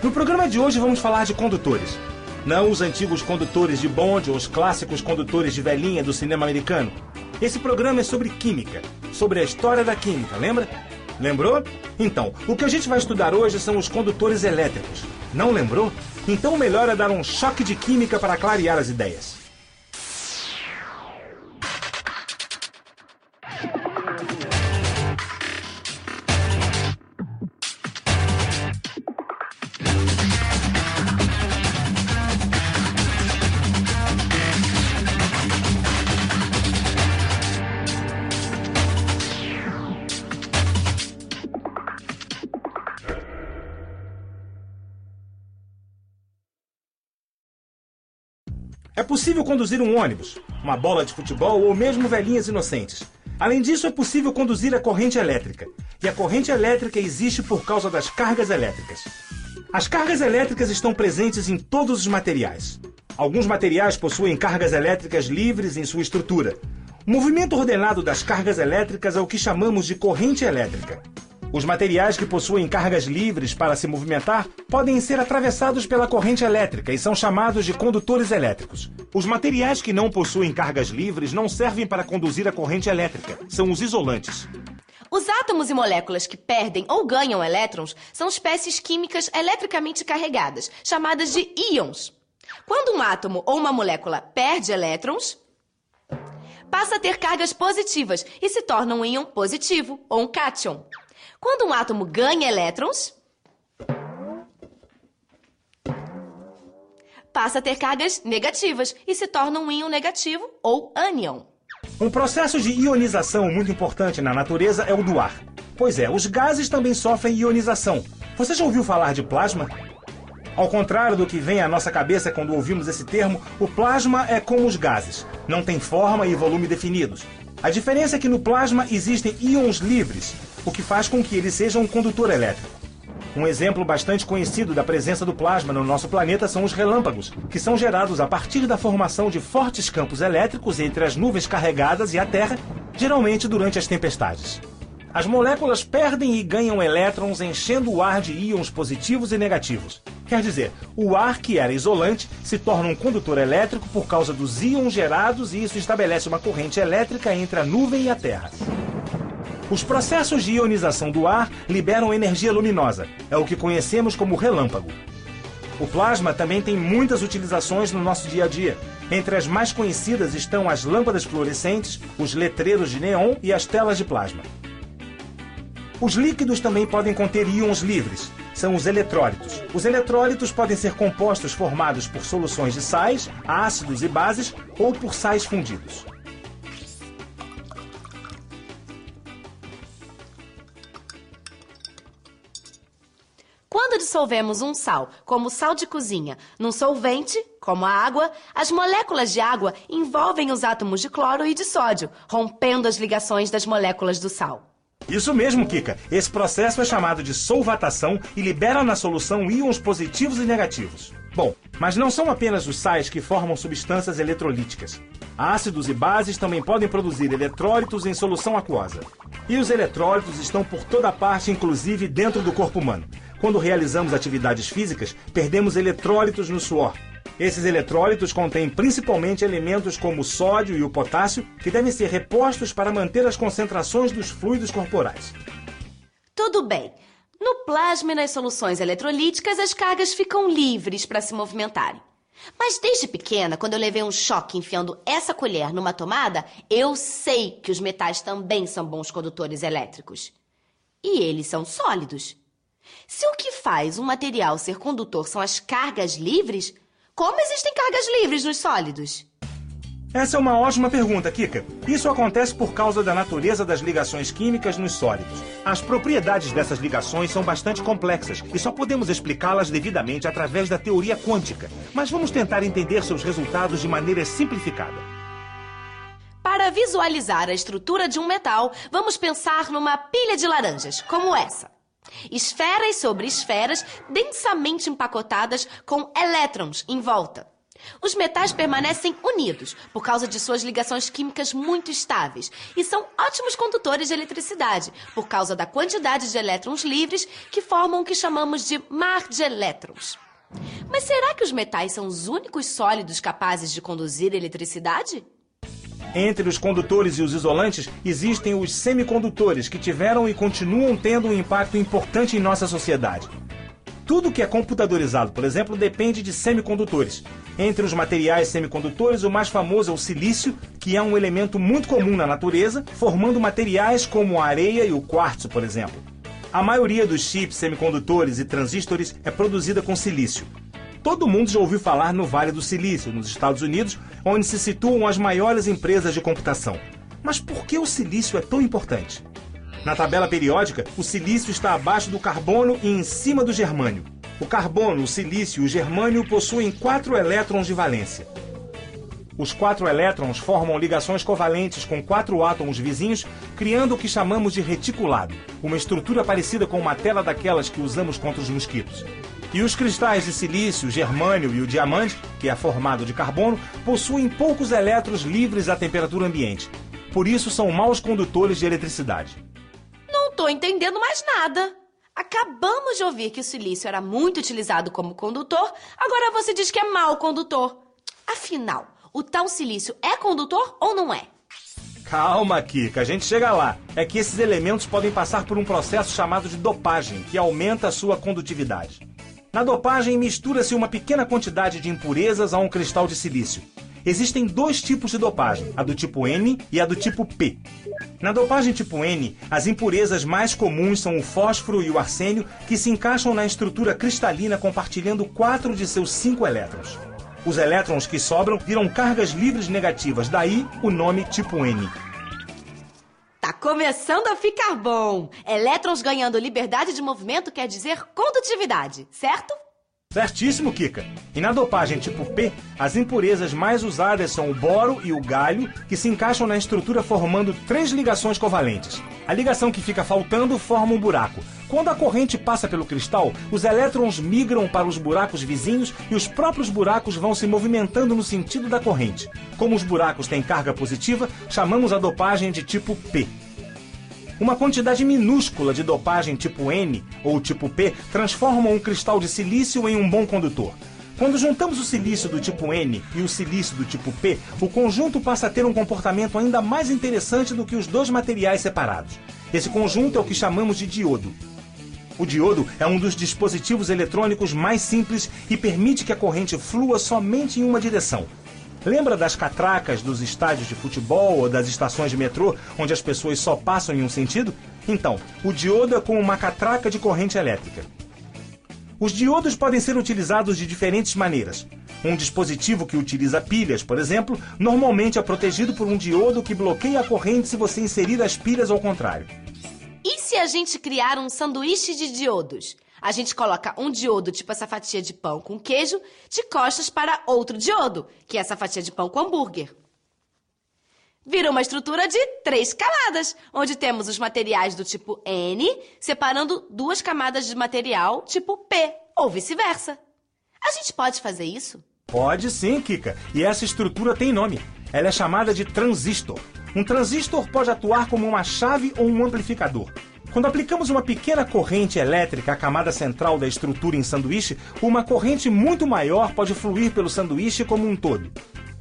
No programa de hoje vamos falar de condutores. Não os antigos condutores de bonde ou os clássicos condutores de velhinha do cinema americano. Esse programa é sobre química, sobre a história da química, lembra? Lembrou? Então, o que a gente vai estudar hoje são os condutores elétricos. Não lembrou? Então o melhor é dar um choque de química para clarear as ideias. É possível conduzir um ônibus, uma bola de futebol ou mesmo velhinhas inocentes. Além disso, é possível conduzir a corrente elétrica. E a corrente elétrica existe por causa das cargas elétricas. As cargas elétricas estão presentes em todos os materiais. Alguns materiais possuem cargas elétricas livres em sua estrutura. O movimento ordenado das cargas elétricas é o que chamamos de corrente elétrica. Os materiais que possuem cargas livres para se movimentar podem ser atravessados pela corrente elétrica e são chamados de condutores elétricos. Os materiais que não possuem cargas livres não servem para conduzir a corrente elétrica. São os isolantes. Os átomos e moléculas que perdem ou ganham elétrons são espécies químicas eletricamente carregadas, chamadas de íons. Quando um átomo ou uma molécula perde elétrons, passa a ter cargas positivas e se torna um íon positivo ou um cátion. Quando um átomo ganha elétrons, passa a ter cargas negativas e se torna um íon negativo ou ânion. Um processo de ionização muito importante na natureza é o do ar. Pois é, os gases também sofrem ionização. Você já ouviu falar de plasma? Ao contrário do que vem à nossa cabeça quando ouvimos esse termo, o plasma é como os gases. Não tem forma e volume definidos. A diferença é que no plasma existem íons livres, o que faz com que ele seja um condutor elétrico. Um exemplo bastante conhecido da presença do plasma no nosso planeta são os relâmpagos, que são gerados a partir da formação de fortes campos elétricos entre as nuvens carregadas e a Terra, geralmente durante as tempestades. As moléculas perdem e ganham elétrons enchendo o ar de íons positivos e negativos. Quer dizer, o ar que era isolante se torna um condutor elétrico por causa dos íons gerados e isso estabelece uma corrente elétrica entre a nuvem e a Terra. Os processos de ionização do ar liberam energia luminosa. É o que conhecemos como relâmpago. O plasma também tem muitas utilizações no nosso dia a dia. Entre as mais conhecidas estão as lâmpadas fluorescentes, os letreiros de neon e as telas de plasma. Os líquidos também podem conter íons livres. São os eletrólitos. Os eletrólitos podem ser compostos formados por soluções de sais, ácidos e bases ou por sais fundidos. Quando dissolvemos um sal, como o sal de cozinha, num solvente, como a água, as moléculas de água envolvem os átomos de cloro e de sódio, rompendo as ligações das moléculas do sal. Isso mesmo, Kika. Esse processo é chamado de solvatação e libera na solução íons positivos e negativos. Bom, mas não são apenas os sais que formam substâncias eletrolíticas. Ácidos e bases também podem produzir eletrólitos em solução aquosa. E os eletrólitos estão por toda parte, inclusive dentro do corpo humano. Quando realizamos atividades físicas, perdemos eletrólitos no suor. Esses eletrólitos contêm principalmente elementos como o sódio e o potássio, que devem ser repostos para manter as concentrações dos fluidos corporais. Tudo bem. No plasma e nas soluções eletrolíticas, as cargas ficam livres para se movimentarem. Mas desde pequena, quando eu levei um choque enfiando essa colher numa tomada, eu sei que os metais também são bons condutores elétricos. E eles são sólidos. Se o que faz um material ser condutor são as cargas livres, como existem cargas livres nos sólidos? Essa é uma ótima pergunta, Kika. Isso acontece por causa da natureza das ligações químicas nos sólidos. As propriedades dessas ligações são bastante complexas e só podemos explicá-las devidamente através da teoria quântica. Mas vamos tentar entender seus resultados de maneira simplificada. Para visualizar a estrutura de um metal, vamos pensar numa pilha de laranjas, como essa. Esferas sobre esferas densamente empacotadas com elétrons em volta. Os metais permanecem unidos por causa de suas ligações químicas muito estáveis e são ótimos condutores de eletricidade por causa da quantidade de elétrons livres que formam o que chamamos de mar de elétrons. Mas será que os metais são os únicos sólidos capazes de conduzir eletricidade? Entre os condutores e os isolantes, existem os semicondutores, que tiveram e continuam tendo um impacto importante em nossa sociedade. Tudo que é computadorizado, por exemplo, depende de semicondutores. Entre os materiais semicondutores, o mais famoso é o silício, que é um elemento muito comum na natureza, formando materiais como a areia e o quartzo, por exemplo. A maioria dos chips, semicondutores e transistores é produzida com silício. Todo mundo já ouviu falar no Vale do Silício, nos Estados Unidos, onde se situam as maiores empresas de computação. Mas por que o silício é tão importante? Na tabela periódica, o silício está abaixo do carbono e em cima do germânio. O carbono, o silício e o germânio possuem 4 elétrons de valência. Os 4 elétrons formam ligações covalentes com 4 átomos vizinhos, criando o que chamamos de reticulado, uma estrutura parecida com uma tela daquelas que usamos contra os mosquitos. E os cristais de silício, germânio e o diamante, que é formado de carbono, possuem poucos elétrons livres à temperatura ambiente. Por isso são maus condutores de eletricidade. Não tô entendendo mais nada. Acabamos de ouvir que o silício era muito utilizado como condutor, agora você diz que é mau condutor. Afinal, o tal silício é condutor ou não é? Calma, Kika, a gente chega lá. É que esses elementos podem passar por um processo chamado de dopagem, que aumenta a sua condutividade. Na dopagem, mistura-se uma pequena quantidade de impurezas a um cristal de silício. Existem 2 tipos de dopagem, a do tipo N e a do tipo P. Na dopagem tipo N, as impurezas mais comuns são o fósforo e o arsênio, que se encaixam na estrutura cristalina compartilhando 4 de seus 5 elétrons. Os elétrons que sobram viram cargas livres negativas, daí o nome tipo N. Tá começando a ficar bom! Elétrons ganhando liberdade de movimento quer dizer condutividade, certo? Certíssimo, Kika. E na dopagem tipo P, as impurezas mais usadas são o boro e o galho, que se encaixam na estrutura formando 3 ligações covalentes. A ligação que fica faltando forma um buraco. Quando a corrente passa pelo cristal, os elétrons migram para os buracos vizinhos e os próprios buracos vão se movimentando no sentido da corrente. Como os buracos têm carga positiva, chamamos a dopagem de tipo P. Uma quantidade minúscula de dopagem tipo N ou tipo P transforma um cristal de silício em um bom condutor. Quando juntamos o silício do tipo N e o silício do tipo P, o conjunto passa a ter um comportamento ainda mais interessante do que os 2 materiais separados. Esse conjunto é o que chamamos de diodo. O diodo é um dos dispositivos eletrônicos mais simples e permite que a corrente flua somente em uma direção. Lembra das catracas dos estádios de futebol ou das estações de metrô, onde as pessoas só passam em um sentido? Então, o diodo é como uma catraca de corrente elétrica. Os diodos podem ser utilizados de diferentes maneiras. Um dispositivo que utiliza pilhas, por exemplo, normalmente é protegido por um diodo que bloqueia a corrente se você inserir as pilhas ao contrário. E se a gente criar um sanduíche de diodos? A gente coloca um diodo, tipo essa fatia de pão com queijo, de costas para outro diodo, que é essa fatia de pão com hambúrguer. Vira uma estrutura de 3 camadas, onde temos os materiais do tipo N, separando 2 camadas de material tipo P, ou vice-versa. A gente pode fazer isso? Pode sim, Kika. E essa estrutura tem nome. Ela é chamada de transistor. Um transistor pode atuar como uma chave ou um amplificador. Quando aplicamos uma pequena corrente elétrica à camada central da estrutura em sanduíche, uma corrente muito maior pode fluir pelo sanduíche como um todo.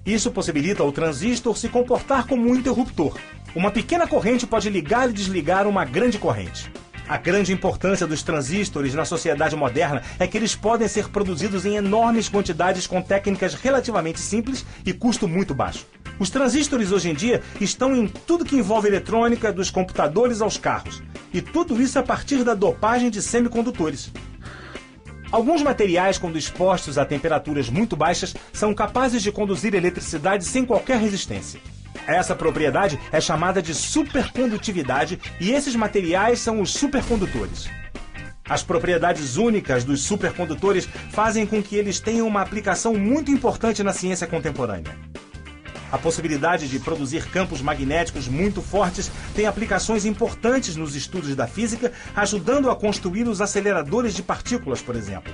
Isso possibilita ao transistor se comportar como um interruptor. Uma pequena corrente pode ligar e desligar uma grande corrente. A grande importância dos transistores na sociedade moderna é que eles podem ser produzidos em enormes quantidades com técnicas relativamente simples e custo muito baixo. Os transistores hoje em dia estão em tudo que envolve eletrônica, dos computadores aos carros. E tudo isso a partir da dopagem de semicondutores. Alguns materiais, quando expostos a temperaturas muito baixas, são capazes de conduzir eletricidade sem qualquer resistência. Essa propriedade é chamada de supercondutividade e esses materiais são os supercondutores. As propriedades únicas dos supercondutores fazem com que eles tenham uma aplicação muito importante na ciência contemporânea. A possibilidade de produzir campos magnéticos muito fortes tem aplicações importantes nos estudos da física, ajudando a construir os aceleradores de partículas, por exemplo.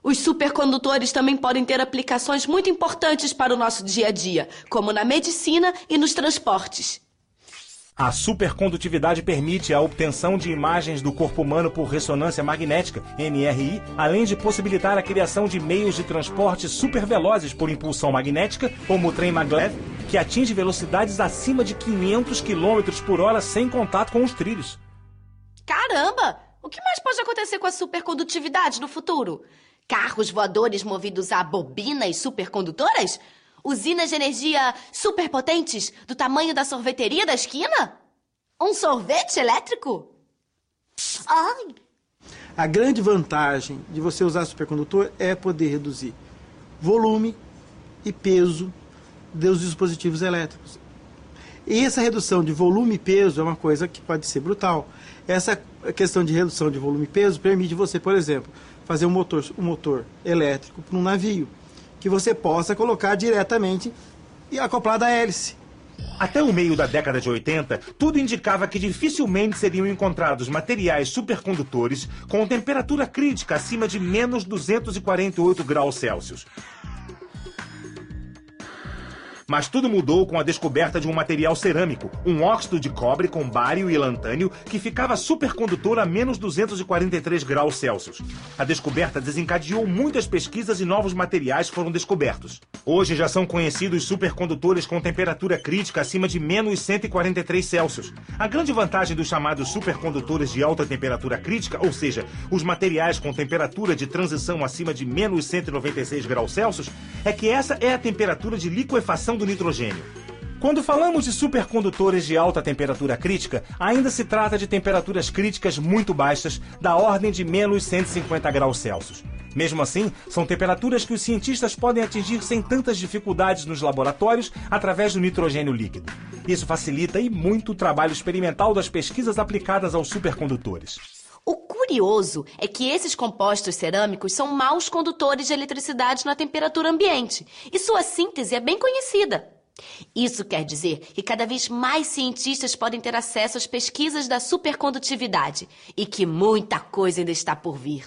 Os supercondutores também podem ter aplicações muito importantes para o nosso dia a dia, como na medicina e nos transportes. A supercondutividade permite a obtenção de imagens do corpo humano por ressonância magnética, MRI, além de possibilitar a criação de meios de transporte supervelozes por impulsão magnética, como o trem maglev, que atinge velocidades acima de 500 km por hora sem contato com os trilhos. Caramba! O que mais pode acontecer com a supercondutividade no futuro? Carros voadores movidos a bobinas supercondutoras? Usinas de energia superpotentes do tamanho da sorveteria da esquina? Um sorvete elétrico? Ai! A grande vantagem de você usar supercondutor é poder reduzir volume e peso dos dispositivos elétricos. E essa redução de volume e peso é uma coisa que pode ser brutal. Essa questão de redução de volume e peso permite você, por exemplo, fazer um motor elétrico para um navio, que você possa colocar diretamente e acoplado à hélice. Até o meio da década de 80, tudo indicava que dificilmente seriam encontrados materiais supercondutores com temperatura crítica acima de menos 248 graus Celsius. Mas tudo mudou com a descoberta de um material cerâmico, um óxido de cobre com bário e lantânio que ficava supercondutor a menos 243 graus Celsius. A descoberta desencadeou muitas pesquisas e novos materiais foram descobertos. Hoje já são conhecidos supercondutores com temperatura crítica acima de menos 143 Celsius. A grande vantagem dos chamados supercondutores de alta temperatura crítica, ou seja, os materiais com temperatura de transição acima de menos 196 graus Celsius, é que essa é a temperatura de liquefação do nitrogênio. Quando falamos de supercondutores de alta temperatura crítica, ainda se trata de temperaturas críticas muito baixas, da ordem de menos 150 graus Celsius. Mesmo assim, são temperaturas que os cientistas podem atingir sem tantas dificuldades nos laboratórios através do nitrogênio líquido. Isso facilita e muito o trabalho experimental das pesquisas aplicadas aos supercondutores. O curioso é que esses compostos cerâmicos são maus condutores de eletricidade na temperatura ambiente, e sua síntese é bem conhecida. Isso quer dizer que cada vez mais cientistas podem ter acesso às pesquisas da supercondutividade, e que muita coisa ainda está por vir.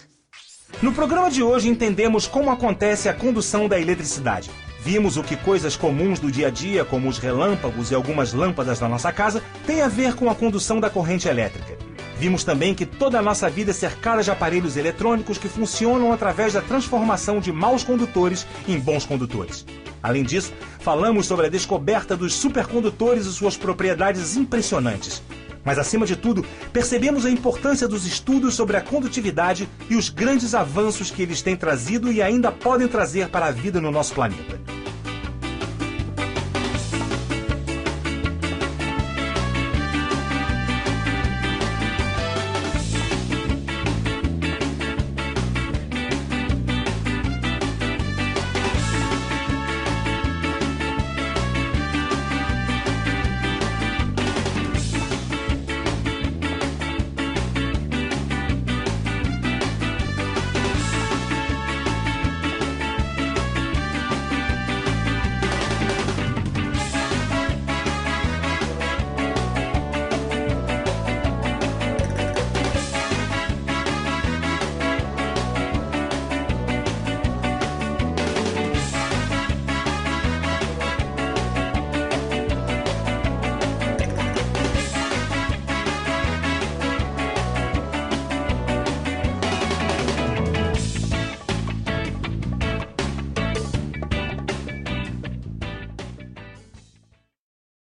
No programa de hoje entendemos como acontece a condução da eletricidade. Vimos o que coisas comuns do dia a dia, como os relâmpagos e algumas lâmpadas da nossa casa, têm a ver com a condução da corrente elétrica. Vimos também que toda a nossa vida é cercada de aparelhos eletrônicos que funcionam através da transformação de maus condutores em bons condutores. Além disso, falamos sobre a descoberta dos supercondutores e suas propriedades impressionantes. Mas, acima de tudo, percebemos a importância dos estudos sobre a condutividade e os grandes avanços que eles têm trazido e ainda podem trazer para a vida no nosso planeta.